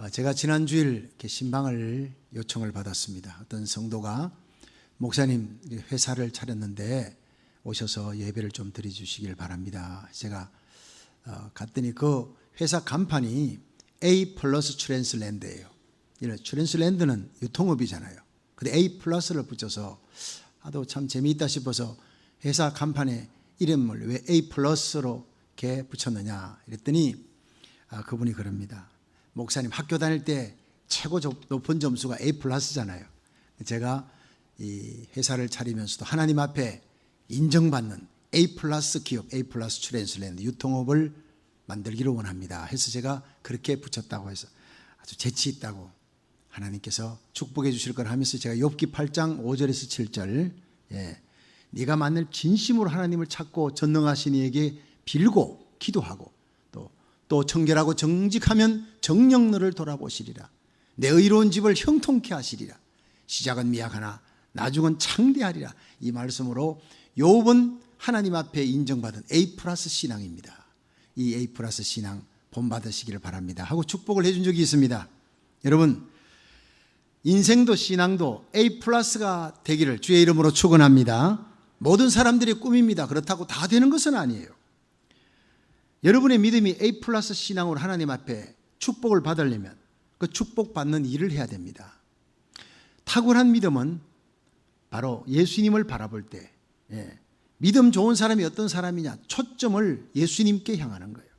제가 지난 주일 이렇게 신방을 요청을 받았습니다. 어떤 성도가 목사님 회사를 차렸는데 오셔서 예배를 좀 드려주시길 바랍니다. 제가 갔더니 그 회사 간판이 A 플러스 트랜스랜드예요. 트랜스랜드는 유통업이잖아요. 근데 A 플러스를 붙여서 아도 참 재미있다 싶어서 회사 간판에 이름을 왜 A 플러스로 이렇게 붙였느냐 이랬더니 그분이 그럽니다. 목사님 학교 다닐 때 최고 높은 점수가 A 플러스잖아요. 제가 이 회사를 차리면서도 하나님 앞에 인정받는 A 플러스 기업, A 플러스 트랜스랜드 유통업을 만들기를 원합니다. 해서 제가 그렇게 붙였다고 해서 아주 재치 있다고 하나님께서 축복해 주실 걸 하면서 제가 욥기 8장 5절에서 7절 네가 만일 진심으로 하나님을 찾고 전능하신 이에게 빌고 기도하고 또 청결하고 정직하면 정녕 너를 돌아보시리라. 내 의로운 집을 형통케 하시리라. 시작은 미약하나 나중은 창대하리라. 이 말씀으로 욥은 하나님 앞에 인정받은 A 플러스 신앙입니다. 이 A 플러스 신앙 본받으시기를 바랍니다 하고 축복을 해준 적이 있습니다. 여러분 인생도 신앙도 A 플러스가 되기를 주의 이름으로 축원합니다. 모든 사람들의 꿈입니다. 그렇다고 다 되는 것은 아니에요. 여러분의 믿음이 A 플러스 신앙으로 하나님 앞에 축복을 받으려면 그 축복받는 일을 해야 됩니다. 탁월한 믿음은 바로 예수님을 바라볼 때 믿음 좋은 사람이 어떤 사람이냐 초점을 예수님께 향하는 거예요.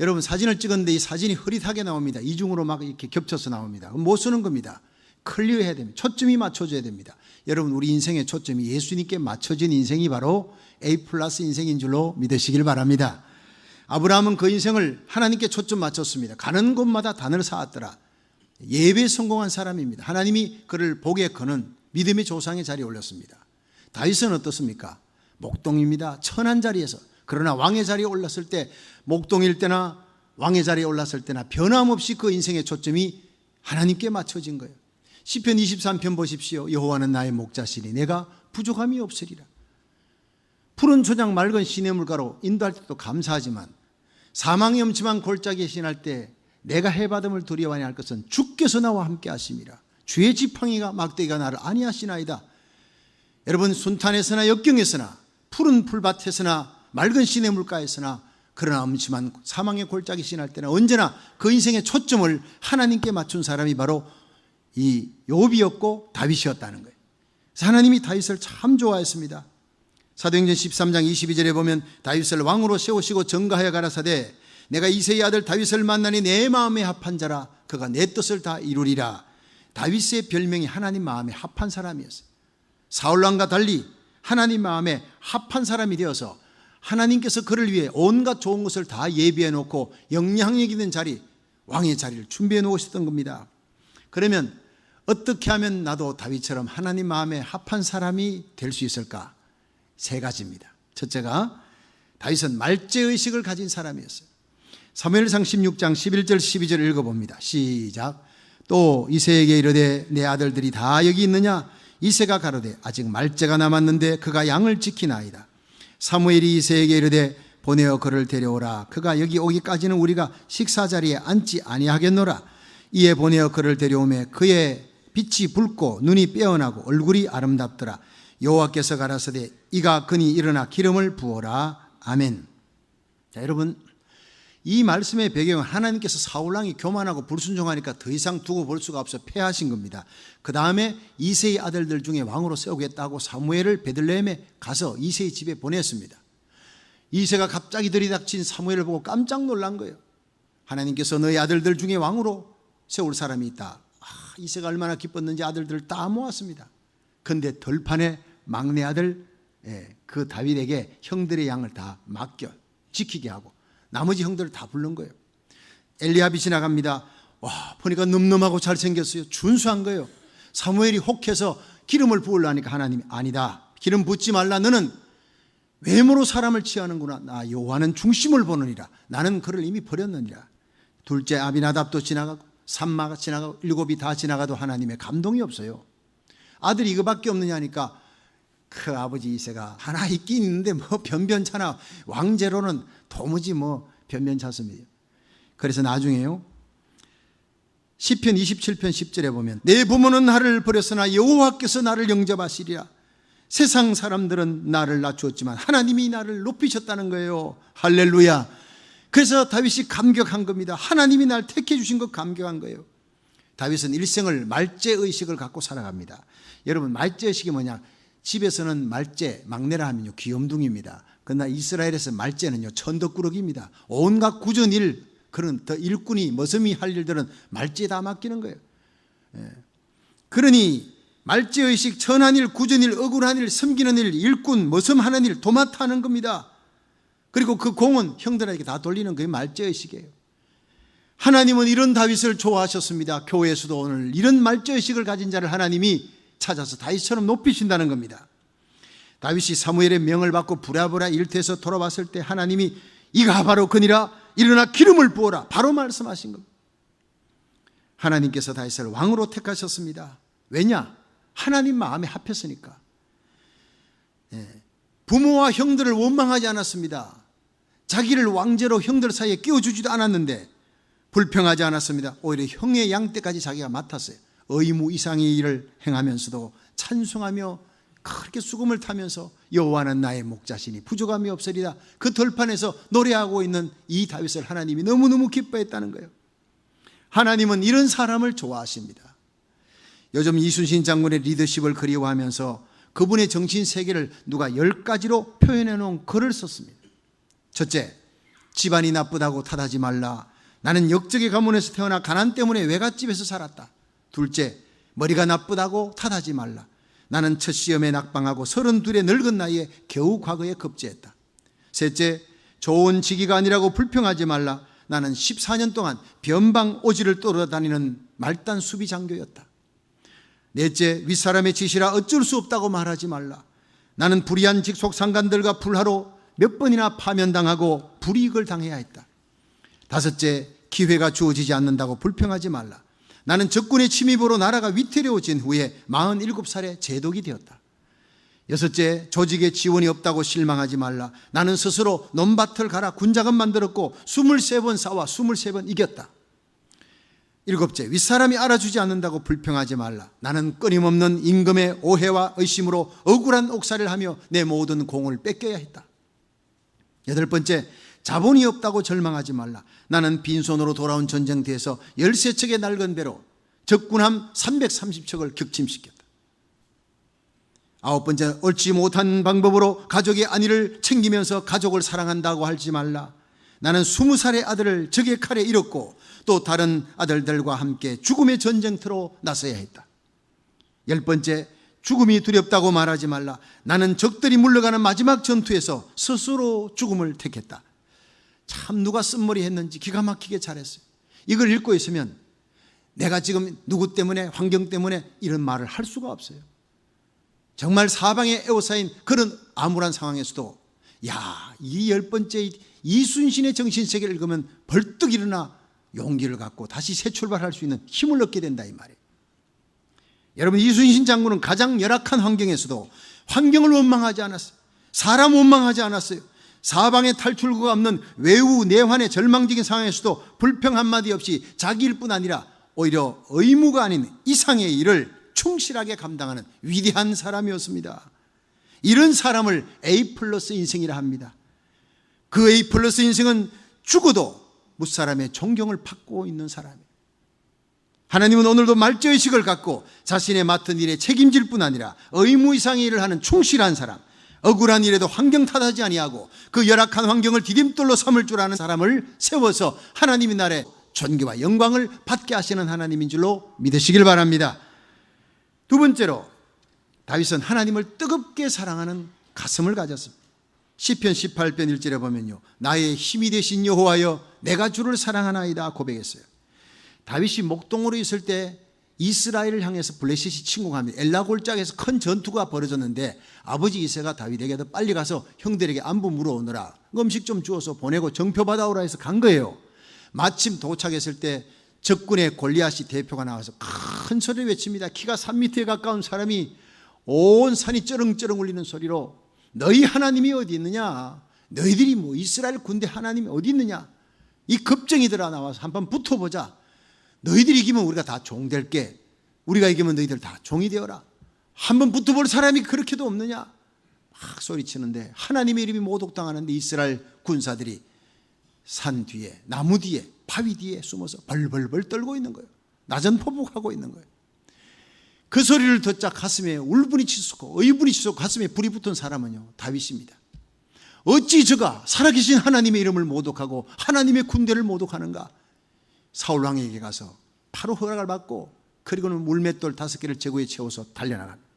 여러분 사진을 찍었는데 이 사진이 흐릿하게 나옵니다. 이중으로 막 이렇게 겹쳐서 나옵니다. 그럼 못 쓰는 겁니다. 클리어해야 됩니다. 초점이 맞춰져야 됩니다. 여러분 우리 인생의 초점이 예수님께 맞춰진 인생이 바로 A 플러스 인생인 줄로 믿으시길 바랍니다. 아브라함은 그 인생을 하나님께 초점 맞췄습니다. 가는 곳마다 단을 쌓았더라. 예배에 성공한 사람입니다. 하나님이 그를 복에 거는 믿음의 조상의 자리에 올렸습니다. 다윗은 어떻습니까? 목동입니다. 천한 자리에서. 그러나 왕의 자리에 올랐을 때 목동일 때나 왕의 자리에 올랐을 때나 변함없이 그 인생의 초점이 하나님께 맞춰진 거예요. 시편 23편 보십시오. 여호와는 나의 목자시니 내가 부족함이 없으리라. 푸른 초장 맑은 시냇물가로 인도할 때도 감사하지만 사망의 엄침한 골짜기에 신할 때 내가 해받음을 두려워하니 할 것은 주께서 나와 함께 하심이라. 주의 지팡이가 막대기가 나를 안위하시나이다. 여러분 순탄에서나 역경에서나 푸른 풀밭에서나 맑은 시냇물가에서나 그러나 엄침한 사망의 골짜기 신할 때는 언제나 그 인생의 초점을 하나님께 맞춘 사람이 바로 이 욥이었고 다윗이었다는 거예요. 그래서 하나님이 다윗을 참 좋아했습니다. 사도행전 13장 22절에 보면 다윗을 왕으로 세우시고 전가하여 가라사대 내가 이새의 아들 다윗을 만나니 내 마음에 합한 자라 그가 내 뜻을 다 이루리라. 다윗의 별명이 하나님 마음에 합한 사람이었어요. 사울왕과 달리 하나님 마음에 합한 사람이 되어서 하나님께서 그를 위해 온갖 좋은 것을 다 예비해 놓고 영향력 있는 자리, 왕의 자리를 준비해 놓으셨던 겁니다. 그러면 어떻게 하면 나도 다윗처럼 하나님 마음에 합한 사람이 될 수 있을까? 세 가지입니다. 첫째가 다윗은 말죄의식을 가진 사람이었어요. 사무엘상 16장 11절 12절 읽어봅니다. 시작. 또 이새에게 이르되 내 아들들이 다 여기 있느냐? 이새가 가로되 아직 말죄가 남았는데 그가 양을 지키나이다. 사무엘이 이새에게 이르되 보내어 그를 데려오라. 그가 여기 오기까지는 우리가 식사 자리에 앉지 아니하겠노라. 이에 보내어 그를 데려오매 그의 빛이 붉고 눈이 빼어나고 얼굴이 아름답더라. 여호와께서 가라사대 이가 그니 일어나 기름을 부어라. 아멘. 자, 여러분 이 말씀의 배경은 하나님께서 사울왕이 교만하고 불순종하니까 더 이상 두고 볼 수가 없어 패하신 겁니다. 그 다음에 이새의 아들들 중에 왕으로 세우겠다고 사무엘을 베들레헴에 가서 이새의 집에 보냈습니다. 이새가 갑자기 들이닥친 사무엘을 보고 깜짝 놀란 거예요. 하나님께서 너희 아들들 중에 왕으로 세울 사람이 있다. 이새가 얼마나 기뻤는지 아들들을 다 모았습니다. 그런데 들판에 막내 아들 그 다윗에게 형들의 양을 다 맡겨 지키게 하고 나머지 형들을 다 부른 거예요. 엘리압이 지나갑니다. 와, 보니까 늠름하고 잘생겼어요. 준수한 거예요. 사무엘이 혹해서 기름을 부으려니까 하나님이 아니다. 기름 붓지 말라. 너는 외모로 사람을 취하는구나. 나 여호와는 중심을 보느니라. 나는 그를 이미 버렸느니라. 둘째 아비나답도 지나가고 삼마가 지나가고 일곱이 다 지나가도 하나님의 감동이 없어요. 아들이 이거밖에 없느냐 하니까 그 아버지 이새가 하나 있긴 있는데 뭐 변변찮아. 왕제로는 도무지 뭐 변변찮습니다. 그래서 나중에요 시편 27편 10절에 보면 내 부모는 나를 버렸으나 여호와께서 나를 영접하시리라. 세상 사람들은 나를 낮추었지만 하나님이 나를 높이셨다는 거예요. 할렐루야. 그래서 다윗이 감격한 겁니다. 하나님이 날 택해 주신 것 감격한 거예요. 다윗은 일생을 말제의식을 갖고 살아갑니다. 여러분, 말제의식이 뭐냐? 집에서는 말제, 막내라 하면요 귀염둥이입니다. 그러나 이스라엘에서 말제는요 천덕꾸러기입니다. 온갖 굳은일, 그런 더 일꾼이 머슴이 할 일들은 말제에 다 맡기는 거예요. 그러니 말제의식, 천한 일, 굳은 일, 억울한 일, 섬기는 일, 일꾼, 머슴하는 일 도맡아 하는 겁니다. 그리고 그 공은 형들에게 다 돌리는 그게 말제의식이에요. 하나님은 이런 다윗을 좋아하셨습니다. 교회에서도 오늘 이런 말제의식을 가진 자를 하나님이 찾아서 다윗처럼 높이신다는 겁니다. 다윗이 사무엘의 명을 받고 부랴부랴 일터에서 돌아왔을 때 하나님이 이가 바로 그니라, 일어나 기름을 부어라, 바로 말씀하신 겁니다. 하나님께서 다윗을 왕으로 택하셨습니다. 왜냐? 하나님 마음에 합했으니까. 부모와 형들을 원망하지 않았습니다. 자기를 왕제로 형들 사이에 끼워주지도 않았는데 불평하지 않았습니다. 오히려 형의 양떼까지 자기가 맡았어요. 의무 이상의 일을 행하면서도 찬송하며 그렇게 수금을 타면서 여호와는 나의 목자시니 부족함이 없으리라, 그 들판에서 노래하고 있는 이 다윗을 하나님이 너무너무 기뻐했다는 거예요. 하나님은 이런 사람을 좋아하십니다. 요즘 이순신 장군의 리더십을 그리워하면서 그분의 정신세계를 누가 10가지로 표현해 놓은 글을 썼습니다. 첫째, 집안이 나쁘다고 탓하지 말라. 나는 역적의 가문에서 태어나 가난 때문에 외갓집에서 살았다. 둘째, 머리가 나쁘다고 탓하지 말라. 나는 첫 시험에 낙방하고 32의 늙은 나이에 겨우 과거에 급제했다. 셋째, 좋은 직위가 아니라고 불평하지 말라. 나는 14년 동안 변방 오지를 떠돌아다니는 말단 수비 장교였다. 넷째, 윗사람의 지시라 어쩔 수 없다고 말하지 말라. 나는 불의한 직속 상관들과 불화로 몇 번이나 파면당하고 불이익을 당해야 했다. 다섯째, 기회가 주어지지 않는다고 불평하지 말라. 나는 적군의 침입으로 나라가 위태로워진 후에 47살에 제독이 되었다. 여섯째, 조직에 지원이 없다고 실망하지 말라. 나는 스스로 논밭을 갈아 군자금 만들었고 23번 싸워 23번 이겼다. 일곱째, 윗사람이 알아주지 않는다고 불평하지 말라. 나는 끊임없는 임금의 오해와 의심으로 억울한 옥살이를 하며 내 모든 공을 뺏겨야 했다. 여덟 번째, 자본이 없다고 절망하지 말라. 나는 빈손으로 돌아온 전쟁터에서 13척의 낡은 배로 적군함 330척을 격침시켰다. 아홉 번째, 옳지 못한 방법으로 가족의 안위를 챙기면서 가족을 사랑한다고 하지 말라. 나는 20살의 아들을 적의 칼에 잃었고 또 다른 아들들과 함께 죽음의 전쟁터로 나서야 했다. 열 번째, 죽음이 두렵다고 말하지 말라. 나는 적들이 물러가는 마지막 전투에서 스스로 죽음을 택했다. 참 누가 쓴머리 했는지 기가 막히게 잘했어요. 이걸 읽고 있으면 내가 지금 누구 때문에, 환경 때문에 이런 말을 할 수가 없어요. 정말 사방에 에워싸인 그런 암울한 상황에서도 이 열 번째 이순신의 정신세계를 읽으면 벌떡 일어나 용기를 갖고 다시 새 출발할 수 있는 힘을 얻게 된다 이 말이에요. 여러분, 이순신 장군은 가장 열악한 환경에서도 환경을 원망하지 않았어요. 사람 원망하지 않았어요. 사방에 탈출구가 없는 외우 내환의 절망적인 상황에서도 불평 한마디 없이 자기 일뿐 아니라 오히려 의무가 아닌 이상의 일을 충실하게 감당하는 위대한 사람이었습니다. 이런 사람을 A+ 인생이라 합니다. 그 A+ 인생은 죽어도 무사람의 존경을 받고 있는 사람이에요. 하나님은 오늘도 말죄의식을 갖고 자신의 맡은 일에 책임질 뿐 아니라 의무 이상의 일을 하는 충실한 사람, 억울한 일에도 환경 탓하지 아니하고 그 열악한 환경을 디딤돌로 삼을 줄 아는 사람을 세워서 하나님의 나라에 존귀와 영광을 받게 하시는 하나님인 줄로 믿으시길 바랍니다. 두 번째로, 다윗은 하나님을 뜨겁게 사랑하는 가슴을 가졌습니다. 시편 18편 1절에 보면요, 나의 힘이 되신 여호와여 내가 주를 사랑하나이다 고백했어요. 다윗이 목동으로 있을 때 이스라엘을 향해서 블레셋이 침공합니다. 엘라 골짜기에서 큰 전투가 벌어졌는데 아버지 이새가 다윗에게 더 빨리 가서 형들에게 안부 물어오느라 음식 좀 주어서 보내고 정표 받아오라 해서 간 거예요. 마침 도착했을 때 적군의 골리앗이 대표가 나와서 큰 소리를 외칩니다. 키가 3m에 가까운 사람이 온 산이 쩌렁쩌렁 울리는 소리로 너희 하나님이 어디 있느냐, 너희들이 뭐 이스라엘 군대 하나님이 어디 있느냐, 이 겁쟁이들아 나와서 한번 붙어보자, 너희들이 이기면 우리가 다 종 될게. 우리가 이기면 너희들 다 종이 되어라. 한번 붙어볼 사람이 그렇게도 없느냐? 막 소리치는데 하나님의 이름이 모독당하는데 이스라엘 군사들이 산 뒤에, 나무 뒤에, 바위 뒤에 숨어서 벌벌벌 떨고 있는 거예요. 나전포복하고 있는 거예요. 그 소리를 듣자 가슴에 울분이 치솟고 의분이 치솟고 가슴에 불이 붙은 사람은요, 다윗입니다. 어찌 저가 살아계신 하나님의 이름을 모독하고 하나님의 군대를 모독하는가? 사울 왕에게 가서 바로 허락을 받고 그리고는 물맷돌 5개를 제구에 채워서 달려나갑니다.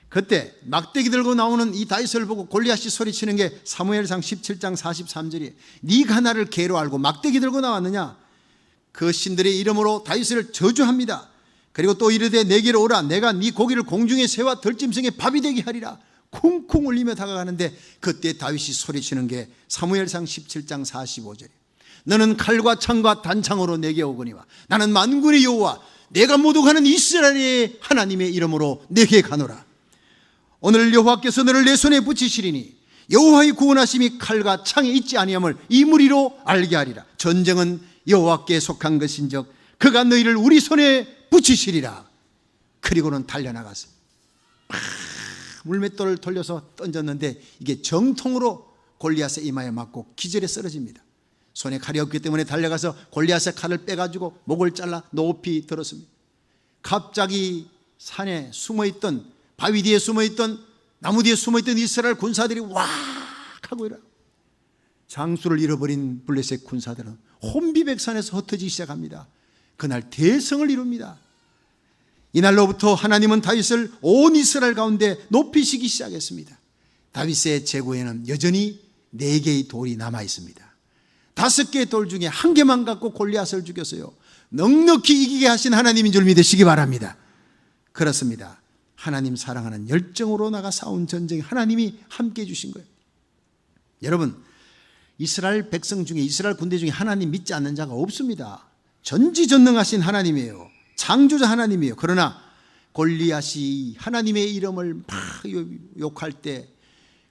그때 막대기 들고 나오는 이 다윗을 보고 골리앗이 소리치는 게 사무엘상 17장 43절이에요. 네가 나를 개로 알고 막대기 들고 나왔느냐? 그 신들의 이름으로 다윗을 저주합니다. 그리고 또 이르되 내게로 오라. 내가 네 고기를 공중의 새와 들짐승의 밥이 되게 하리라. 쿵쿵 울리며 다가가는데 그때 다윗이 소리치는 게 사무엘상 17장 45절이에요. 너는 칼과 창과 단창으로 내게 오거니와 나는 만군의 여호와 내가 모독하는 이스라엘의 하나님의 이름으로 내게 가노라. 오늘 여호와께서 너를 내 손에 붙이시리니 여호와의 구원하심이 칼과 창에 있지 아니함을 이 무리로 알게 하리라. 전쟁은 여호와께 속한 것인즉 그가 너희를 우리 손에 붙이시리라. 그리고는 달려나가서 물맷돌을 돌려서 던졌는데 이게 정통으로 골리앗의 이마에 맞고 기절에 쓰러집니다. 손에 칼이 없기 때문에 달려가서 골리앗의 칼을 빼가지고 목을 잘라 높이 들었습니다. 갑자기 산에 숨어있던, 바위 뒤에 숨어있던, 나무 뒤에 숨어있던 이스라엘 군사들이 왁 하고 일어나. 장수를 잃어버린 블레셋 군사들은 혼비백산에서 흩어지기 시작합니다. 그날 대성을 이룹니다. 이날로부터 하나님은 다윗을 온 이스라엘 가운데 높이시기 시작했습니다. 다윗의 제구에는 여전히 4개의 돌이 남아 있습니다. 5개의 돌 중에 1개만 갖고 골리앗을 죽였어요. 넉넉히 이기게 하신 하나님인 줄 믿으시기 바랍니다. 그렇습니다. 하나님 사랑하는 열정으로 나가 싸운 전쟁에 하나님이 함께 해주신 거예요. 여러분, 이스라엘 백성 중에, 이스라엘 군대 중에 하나님 믿지 않는 자가 없습니다. 전지전능하신 하나님이에요. 창조자 하나님이에요. 그러나 골리앗이 하나님의 이름을 막 욕할 때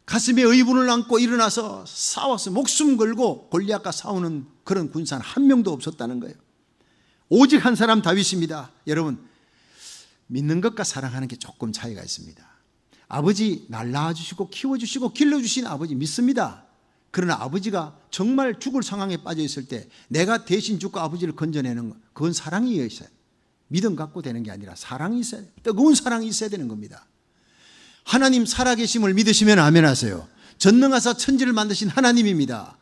가슴에 의분을 안고 일어나서 싸워서 목숨 걸고 골리앗과 싸우는 그런 군사는 한 명도 없었다는 거예요. 오직 한 사람 다윗입니다. 여러분, 믿는 것과 사랑하는 게 조금 차이가 있습니다. 아버지 날 낳아주시고 키워주시고 길러주신 아버지 믿습니다. 그러나 아버지가 정말 죽을 상황에 빠져 있을 때 내가 대신 죽고 아버지를 건져내는 것, 그건 사랑이 있어요. 믿음 갖고 되는 게 아니라 사랑이 있어야 돼요. 뜨거운 사랑이 있어야 되는 겁니다. 하나님 살아계심을 믿으시면 아멘 하세요. 전능하사 천지를 만드신 하나님입니다.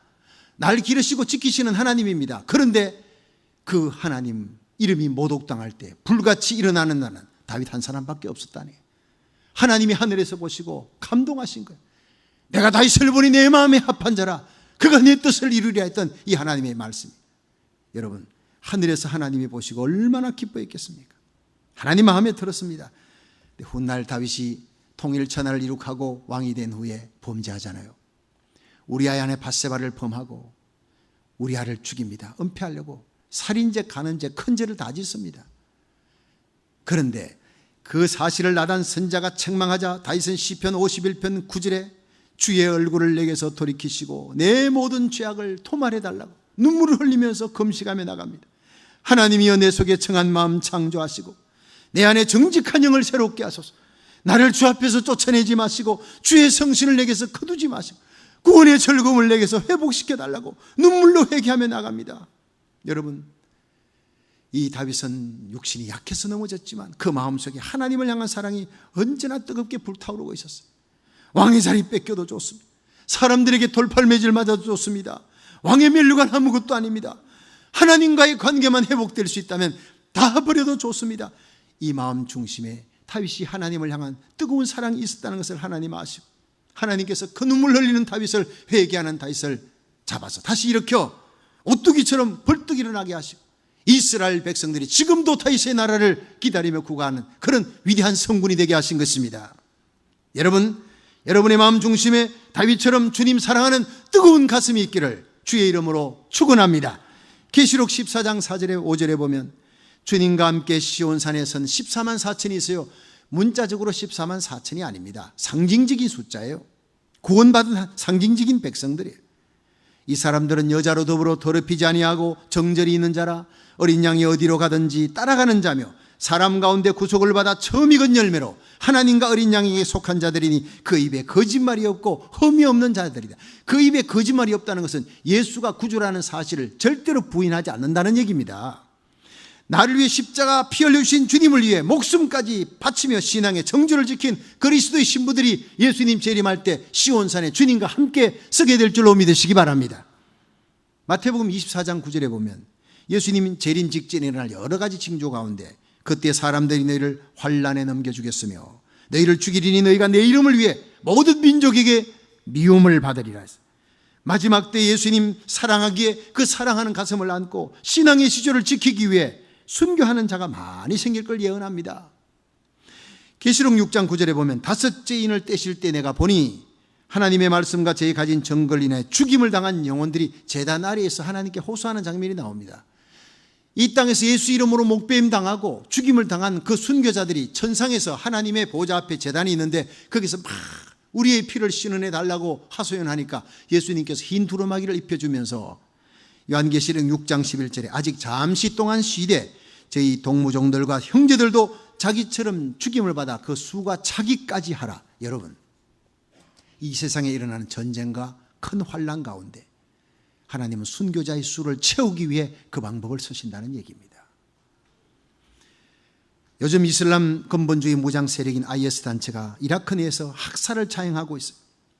날 기르시고 지키시는 하나님입니다. 그런데 그 하나님 이름이 모독당할 때 불같이 일어나는 나는 다윗 한 사람밖에 없었다니. 하나님이 하늘에서 보시고 감동하신 거예요. 내가 다윗을 보니 내 마음에 합한 자라 그가 내 뜻을 이루리라 했던 이 하나님의 말씀. 여러분, 하늘에서 하나님이 보시고 얼마나 기뻐했겠습니까? 하나님 마음에 들었습니다. 훗날 다윗이 통일천하를 이룩하고 왕이 된 후에 범죄하잖아요. 우리아의 아내 밧세바를 범하고 우리아를 죽입니다. 은폐하려고 살인죄, 간음죄, 큰 죄를 다 짓습니다. 그런데 그 사실을 나단 선자가 책망하자 다윗은 시편 51편 9절에 주의 얼굴을 내게서 돌이키시고 내 모든 죄악을 토말해달라고 눈물을 흘리면서 금식하며 나갑니다. 하나님이여 내 속에 청한 마음 창조하시고 내 안에 정직한 영을 새롭게 하소서. 나를 주 앞에서 쫓아내지 마시고 주의 성신을 내게서 거두지 마시고 구원의 즐거움을 내게서 회복시켜달라고 눈물로 회개하며 나갑니다. 여러분, 이 다윗은 육신이 약해서 넘어졌지만 그 마음속에 하나님을 향한 사랑이 언제나 뜨겁게 불타오르고 있었어요. 왕의 자리 뺏겨도 좋습니다. 사람들에게 돌팔매질 맞아도 좋습니다. 왕의 면류관 아무것도 아닙니다. 하나님과의 관계만 회복될 수 있다면 다 버려도 좋습니다. 이 마음 중심에 다윗이 하나님을 향한 뜨거운 사랑이 있었다는 것을 하나님 아시고 하나님께서 그 눈물 흘리는 다윗을 회개하는 다윗을 잡아서 다시 일으켜 오뚜기처럼 벌떡 일어나게 하시고 이스라엘 백성들이 지금도 다윗의 나라를 기다리며 구가하는 그런 위대한 성군이 되게 하신 것입니다. 여러분, 여러분의 마음 중심에 다윗처럼 주님 사랑하는 뜨거운 가슴이 있기를 주의 이름으로 축원합니다. 계시록 14장 4절에 5절에 보면 주님과 함께 시온산에 선 14만 4천이 있어요. 문자적으로 14만 4천이 아닙니다. 상징적인 숫자예요. 구원받은 상징적인 백성들이에요. 이 사람들은 여자로 더불어 더럽히지 아니하고 정절이 있는 자라 어린 양이 어디로 가든지 따라가는 자며 사람 가운데 구속을 받아 처음 익은 열매로 하나님과 어린 양에게 속한 자들이니 그 입에 거짓말이 없고 흠이 없는 자들이다. 그 입에 거짓말이 없다는 것은 예수가 구주라는 사실을 절대로 부인하지 않는다는 얘기입니다. 나를 위해 십자가 피 흘려주신 주님을 위해 목숨까지 바치며 신앙의 정주를 지킨 그리스도의 신부들이 예수님 재림할 때 시온산에 주님과 함께 서게 될 줄로 믿으시기 바랍니다. 마태복음 24장 9절에 보면 예수님은 재림 직전에 일어날 여러 가지 징조 가운데 그때 사람들이 너희를 환난에 넘겨주겠으며 너희를 죽이리니 너희가 내 이름을 위해 모든 민족에게 미움을 받으리라 했어요. 마지막 때 예수님 사랑하기에 그 사랑하는 가슴을 안고 신앙의 시조를 지키기 위해 순교하는 자가 많이 생길 걸 예언합니다. 계시록 6장 9절에 보면 다섯째 인을 떼실 때 내가 보니 하나님의 말씀과 제가 가진 정걸 인해 죽임을 당한 영혼들이 제단 아래에서 하나님께 호소하는 장면이 나옵니다. 이 땅에서 예수 이름으로 목배임 당하고 죽임을 당한 그 순교자들이 천상에서 하나님의 보좌 앞에 제단이 있는데 거기서 막 우리의 피를 신은해 달라고 하소연하니까 예수님께서 흰 두루마기를 입혀주면서 요한계시록 6장 11절에 아직 잠시 동안 쉬되 저희 동무종들과 형제들도 자기처럼 죽임을 받아 그 수가 차기까지 하라. 여러분, 이 세상에 일어나는 전쟁과 큰 환난 가운데 하나님은 순교자의 수를 채우기 위해 그 방법을 쓰신다는 얘기입니다. 요즘 이슬람 근본주의 무장 세력인 IS 단체가 이라크 내에서 학살을 자행하고 있어요.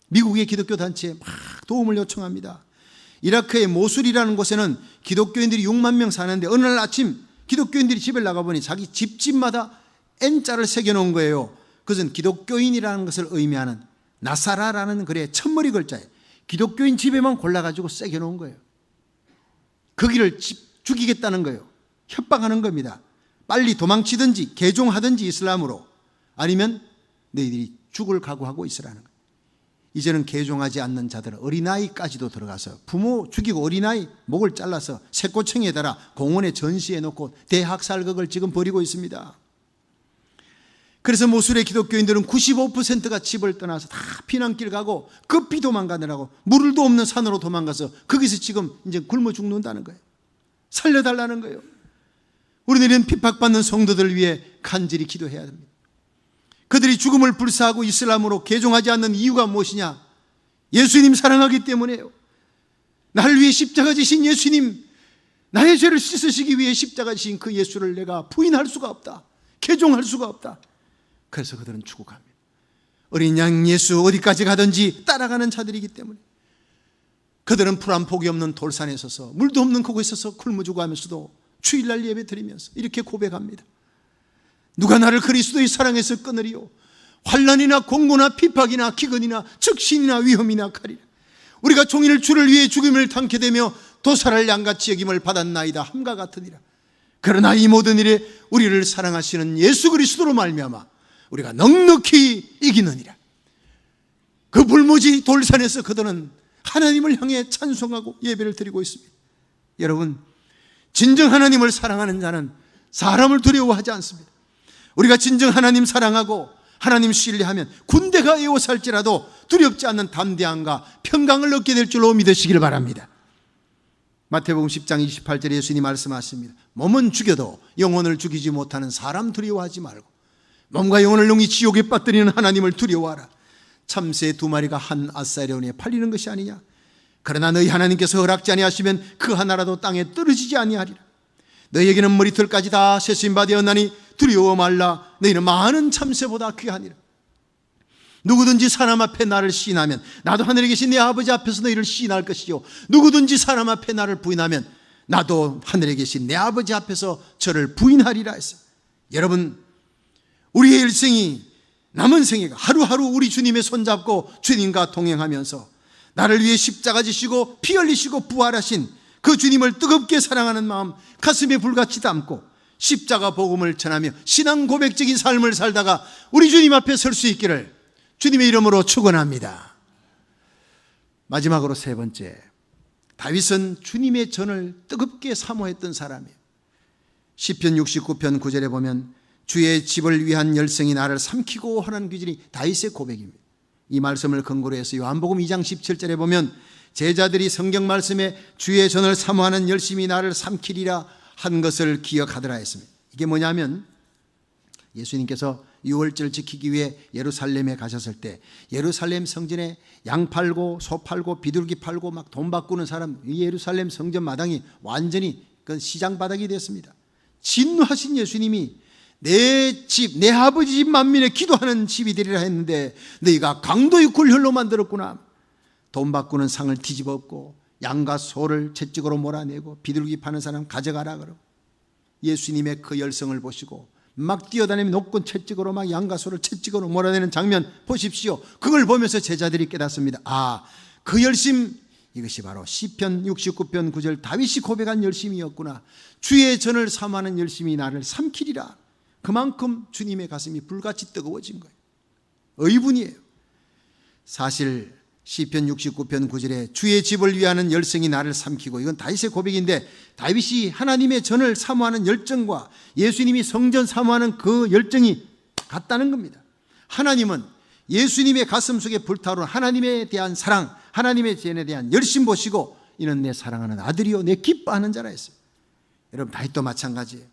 미국의 기독교 단체에 막 도움을 요청합니다. 이라크의 모술이라는 곳에는 기독교인들이 6만 명 사는데 어느 날 아침 기독교인들이 집에 나가보니 자기 집집마다 N자를 새겨놓은 거예요. 그것은 기독교인이라는 것을 의미하는 나사라라는 글의 첫머리 글자에 기독교인 집에만 골라가지고 새겨놓은 거예요. 거기를 죽이겠다는 거예요. 협박하는 겁니다. 빨리 도망치든지 개종하든지 이슬람으로, 아니면 너희들이 죽을 각오하고 있으라는 거예요. 이제는 개종하지 않는 자들은 어린아이까지도 들어가서 부모 죽이고 어린아이 목을 잘라서 새꼬챙이에 달아 공원에 전시해 놓고 대학살극을 지금 벌이고 있습니다. 그래서 모술의 기독교인들은 95%가 집을 떠나서 다 피난길 가고 급히 도망가느라고 물도 없는 산으로 도망가서 거기서 지금 이제 굶어 죽는다는 거예요. 살려달라는 거예요. 우리들은 핍박받는 성도들을 위해 간절히 기도해야 됩니다. 그들이 죽음을 불사하고 이슬람으로 개종하지 않는 이유가 무엇이냐? 예수님 사랑하기 때문에요. 나를 위해 십자가 지신 예수님, 나의 죄를 씻으시기 위해 십자가 지신 그 예수를 내가 부인할 수가 없다. 개종할 수가 없다. 그래서 그들은 죽어갑니다. 어린 양 예수 어디까지 가든지 따라가는 자들이기 때문에 그들은 풀 한 폭이 없는 돌산에 서서 물도 없는 그곳에 서서 굶어 죽어가면서도 주일날 예배 드리면서 이렇게 고백합니다. 누가 나를 그리스도의 사랑에서 끊으리요? 환난이나 공고나 핍박이나 기근이나 적신이나 위험이나 칼이라. 우리가 종일 주를 위해 죽임을 당케 되며 도살할 양같이 여김을 받았나이다 함과 같으니라. 그러나 이 모든 일에 우리를 사랑하시는 예수 그리스도로 말미암아 우리가 넉넉히 이기느니라. 그 불모지 돌산에서 그들은 하나님을 향해 찬송하고 예배를 드리고 있습니다. 여러분, 진정 하나님을 사랑하는 자는 사람을 두려워하지 않습니다. 우리가 진정 하나님 사랑하고 하나님 신뢰하면 군대가 에워살지라도 두렵지 않는 담대함과 평강을 얻게 될 줄로 믿으시길 바랍니다. 마태복음 10장 28절에 예수님이 말씀하십니다. 몸은 죽여도 영혼을 죽이지 못하는 사람 두려워하지 말고 몸과 영혼을 영이 지옥에 빠뜨리는 하나님을 두려워하라. 참새 2마리가 한 아사리온에 팔리는 것이 아니냐? 그러나 너희 하나님께서 허락지 아니하시면 그 하나라도 땅에 떨어지지 아니하리라. 너희에게는 머리털까지 다 세심바 되었나니 두려워 말라. 너희는 많은 참새보다 귀하니라. 누구든지 사람 앞에 나를 시인하면 나도 하늘에 계신 내 아버지 앞에서 너희를 시인할 것이요, 누구든지 사람 앞에 나를 부인하면 나도 하늘에 계신 내 아버지 앞에서 저를 부인하리라 했어요. 여러분, 우리의 일생이, 남은 생애가 하루하루 우리 주님의 손잡고 주님과 동행하면서 나를 위해 십자가 지시고 피 흘리시고 부활하신 그 주님을 뜨겁게 사랑하는 마음 가슴에 불같이 담고 십자가 복음을 전하며 신앙 고백적인 삶을 살다가 우리 주님 앞에 설 수 있기를 주님의 이름으로 축원합니다. 마지막으로 세 번째, 다윗은 주님의 전을 뜨겁게 사모했던 사람이에요. 시편 69편 9절에 보면 주의 집을 위한 열성이 나를 삼키고 하는 규절이 다윗의 고백입니다. 이 말씀을 근거로 해서 요한복음 2장 17절에 보면 제자들이 성경 말씀에 주의 전을 사모하는 열심이 나를 삼키리라 한 것을 기억하더라 했습니다. 이게 뭐냐면 예수님께서 유월절 지키기 위해 예루살렘에 가셨을 때 예루살렘 성전에 양 팔고 소 팔고 비둘기 팔고 막 돈 바꾸는 사람, 이 예루살렘 성전 마당이 완전히 그 시장 바닥이 됐습니다. 진노하신 예수님이 내 집, 내 아버지 집 만민의 기도하는 집이 되리라 했는데 너희가 강도의 굴혈로 만들었구나. 돈 바꾸는 상을 뒤집었고 양과 소를 채찍으로 몰아내고 비둘기 파는 사람 가져가라 그러고 예수님의 그 열성을 보시고 막 뛰어다니며 높은 채찍으로 막 양과 소를 채찍으로 몰아내는 장면 보십시오. 그걸 보면서 제자들이 깨닫습니다. 아, 그 열심, 이것이 바로 시편 69편 9절 다윗이 고백한 열심이었구나. 주의 전을 삼하는 열심이 나를 삼키리라. 그만큼 주님의 가슴이 불같이 뜨거워진 거예요. 의분이에요. 사실 시편 69편 9절에 주의 집을 위하는 열성이 나를 삼키고, 이건 다윗의 고백인데 다윗이 하나님의 전을 사모하는 열정과 예수님이 성전 사모하는 그 열정이 같다는 겁니다. 하나님은 예수님의 가슴 속에 불타오르는 하나님에 대한 사랑, 하나님의 전에 대한 열심 보시고 이는 내 사랑하는 아들이요 내 기뻐하는 자라 했어요. 여러분 다윗도 마찬가지예요.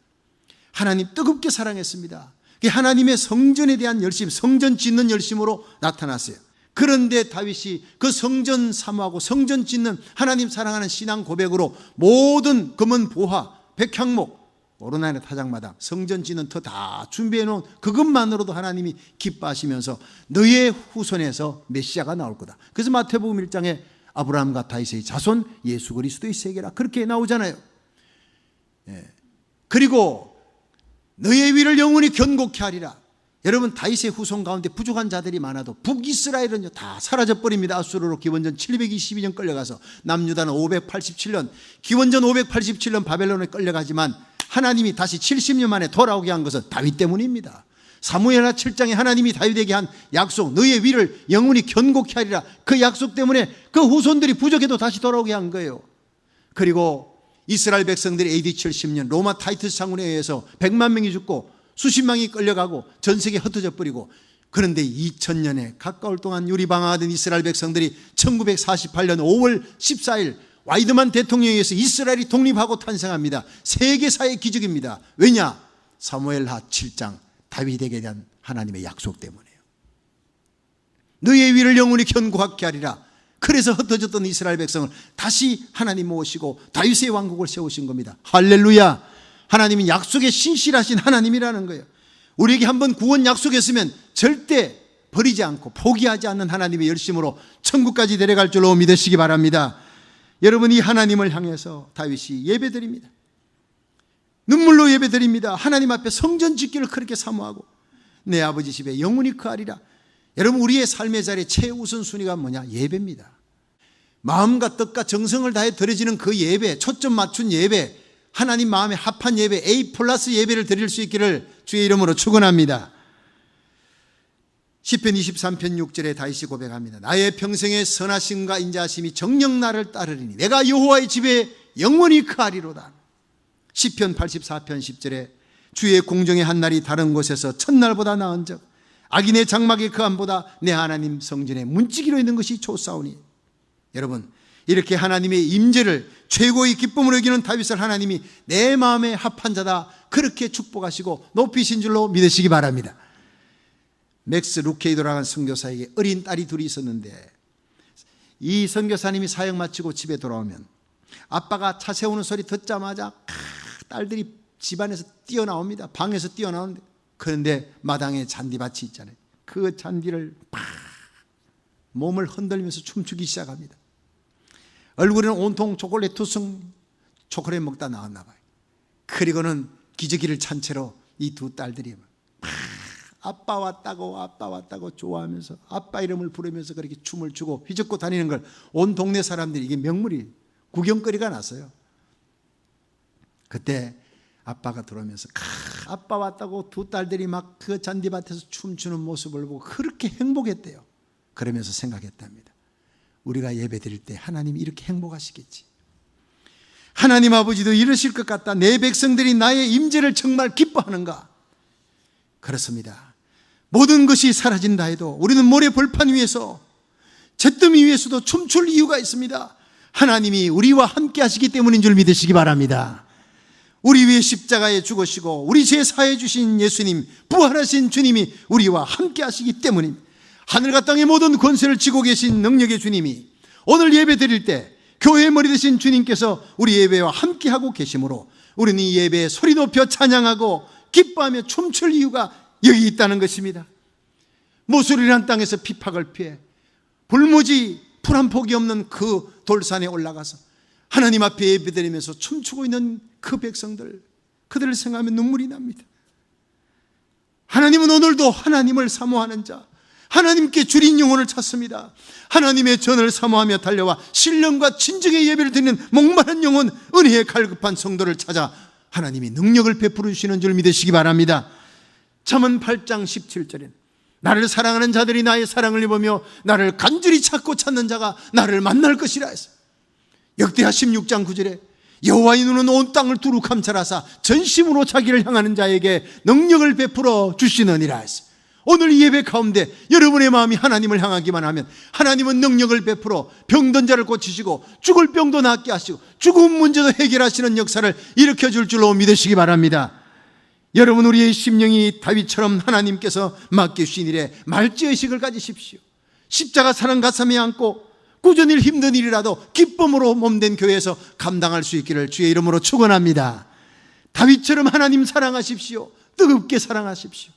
하나님 뜨겁게 사랑했습니다. 하나님의 성전에 대한 열심, 성전 짓는 열심으로 나타났어요. 그런데 다윗이 그 성전 사모하고 성전 짓는 하나님 사랑하는 신앙 고백으로 모든 금은 보화, 백향목, 오르나의 타작마당, 성전 짓는 터 다 준비해 놓은 그것만으로도 하나님이 기뻐하시면서 너의 후손에서 메시아가 나올 거다. 그래서 마태복음 1장에 아브라함과 다윗의 자손 예수 그리스도의 세계라 그렇게 나오잖아요. 그리고 너의 위를 영원히 견고케 하리라. 여러분 다윗의 후손 가운데 부족한 자들이 많아도 북이스라엘은 다 사라져버립니다. 아수르로 기원전 722년 끌려가서 남유다는 587년, 기원전 587년 바벨론에 끌려가지만 하나님이 다시 70년 만에 돌아오게 한 것은 다윗 때문입니다. 사무엘하 7장에 하나님이 다윗에게 한 약속, 너의 위를 영원히 견고케 하리라, 그 약속 때문에 그 후손들이 부족해도 다시 돌아오게 한 거예요. 그리고 이스라엘 백성들이 AD 70년 로마 타이투스 장군에 의해서 100만 명이 죽고 수십 명이 끌려가고 전 세계에 흩어져 버리고, 그런데 2000년에 가까울 동안 유리방황하던 이스라엘 백성들이 1948년 5월 14일 와이드만 대통령에 의해서 이스라엘이 독립하고 탄생합니다. 세계사의 기적입니다. 왜냐? 사무엘하 7장 다윗에게 대한 하나님의 약속 때문에요. 너의 위를 영원히 견고하게 하리라. 그래서 흩어졌던 이스라엘 백성을 다시 하나님 모으시고 다윗의 왕국을 세우신 겁니다. 할렐루야. 하나님은 약속에 신실하신 하나님이라는 거예요. 우리에게 한번 구원 약속했으면 절대 버리지 않고 포기하지 않는 하나님의 열심으로 천국까지 데려갈 줄로 믿으시기 바랍니다. 여러분, 이 하나님을 향해서 다윗이 예배드립니다. 눈물로 예배드립니다. 하나님 앞에 성전 짓기를 그렇게 사모하고 내 아버지 집에 영원히 거하리라. 여러분, 우리의 삶의 자리에 최우선순위가 뭐냐? 예배입니다. 마음과 뜻과 정성을 다해 드려지는 그 예배, 초점 맞춘 예배, 하나님 마음에 합한 예배, A+ 예배를 드릴 수 있기를 주의 이름으로 축원합니다. 시편 23편 6절에 다윗이 고백합니다. 나의 평생의 선하심과 인자하심이 정녕 나를 따르리니 내가 여호와의 집에 영원히 거하리로다. 시편 84편 10절에 주의 공정의 한 날이 다른 곳에서 첫날보다 나은즉 악인의 장막의 거함보다 내 하나님 성전에 문지기로 있는 것이 좋사오니. 여러분, 이렇게 하나님의 임재를 최고의 기쁨으로 여기는 다윗을 하나님이 내 마음에 합한 자다 그렇게 축복하시고 높이신 줄로 믿으시기 바랍니다. 맥스 루케이도라는 선교사에게 어린 딸이 둘이 있었는데 이 선교사님이 사역 마치고 집에 돌아오면 아빠가 차 세우는 소리 듣자마자 딸들이 집안에서 뛰어나옵니다. 방에서 뛰어나오는데, 그런데 마당에 잔디밭이 있잖아요. 그 잔디를 팍 몸을 흔들면서 춤추기 시작합니다. 얼굴에는 온통 초콜릿 투성 초콜릿 먹다 나왔나 봐요. 그리고는 기저귀를 찬 채로 이 두 딸들이 아빠 왔다고 좋아하면서 아빠 이름을 부르면서 그렇게 춤을 추고 휘젓고 다니는 걸 온 동네 사람들이, 이게 명물이 구경거리가 났어요. 그때 아빠가 들어오면서 아빠 왔다고 두 딸들이 막 그 잔디밭에서 춤추는 모습을 보고 그렇게 행복했대요. 그러면서 생각했답니다. 우리가 예배 드릴 때 하나님이 이렇게 행복하시겠지. 하나님 아버지도 이러실 것 같다. 내 백성들이 나의 임재를 정말 기뻐하는가. 그렇습니다. 모든 것이 사라진다 해도 우리는 모래 벌판 위에서, 잿더미 위에서도 춤출 이유가 있습니다. 하나님이 우리와 함께 하시기 때문인 줄 믿으시기 바랍니다. 우리 위해 십자가에 죽으시고 우리 죄 사해 주신 예수님, 부활하신 주님이 우리와 함께 하시기 때문입니다. 하늘과 땅의 모든 권세를 쥐고 계신 능력의 주님이 오늘 예배 드릴 때 교회의 머리 되신 주님께서 우리 예배와 함께하고 계시므로 우리는 이 예배에 소리 높여 찬양하고 기뻐하며 춤출 이유가 여기 있다는 것입니다. 모술이란 땅에서 핍박을 피해 불무지 풀 한 폭이 없는 그 돌산에 올라가서 하나님 앞에 예배드리면서 춤추고 있는 그 백성들, 그들을 생각하면 눈물이 납니다. 하나님은 오늘도 하나님을 사모하는 자, 하나님께 줄인 영혼을 찾습니다. 하나님의 전을 사모하며 달려와 신령과 진정의 예배를 드리는 목마른 영혼, 은혜에 갈급한 성도를 찾아 하나님이 능력을 베풀어 주시는 줄 믿으시기 바랍니다. 잠언 8장 17절엔 나를 사랑하는 자들이 나의 사랑을 입으며 나를 간절히 찾고 찾는 자가 나를 만날 것이라 했어요. 역대하 16장 9절에 여호와의 눈은 온 땅을 두루 감찰하사 전심으로 자기를 향하는 자에게 능력을 베풀어 주시느니라 했어요. 오늘 이 예배 가운데 여러분의 마음이 하나님을 향하기만 하면 하나님은 능력을 베풀어 병든 자를 고치시고 죽을 병도 낫게 하시고 죽음 문제도 해결하시는 역사를 일으켜줄 줄로 믿으시기 바랍니다. 여러분, 우리의 심령이 다윗처럼 하나님께서 맡겨주신 일에 말지의식을 가지십시오. 십자가 사랑 가슴에 안고 꾸준히 힘든 일이라도 기쁨으로 몸된 교회에서 감당할 수 있기를 주의 이름으로 축원합니다. 다윗처럼 하나님 사랑하십시오. 뜨겁게 사랑하십시오.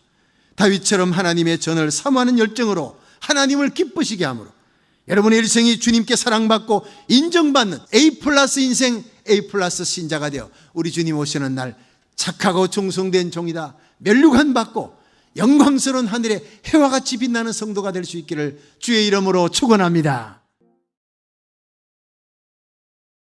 다윗처럼 하나님의 전을 사모하는 열정으로 하나님을 기쁘시게 하므로 여러분의 일생이 주님께 사랑받고 인정받는 A+ 인생, A+ 신자가 되어 우리 주님 오시는 날 착하고 충성된 종이다, 멸류관 받고 영광스러운 하늘에 해와 같이 빛나는 성도가 될 수 있기를 주의 이름으로 축원합니다.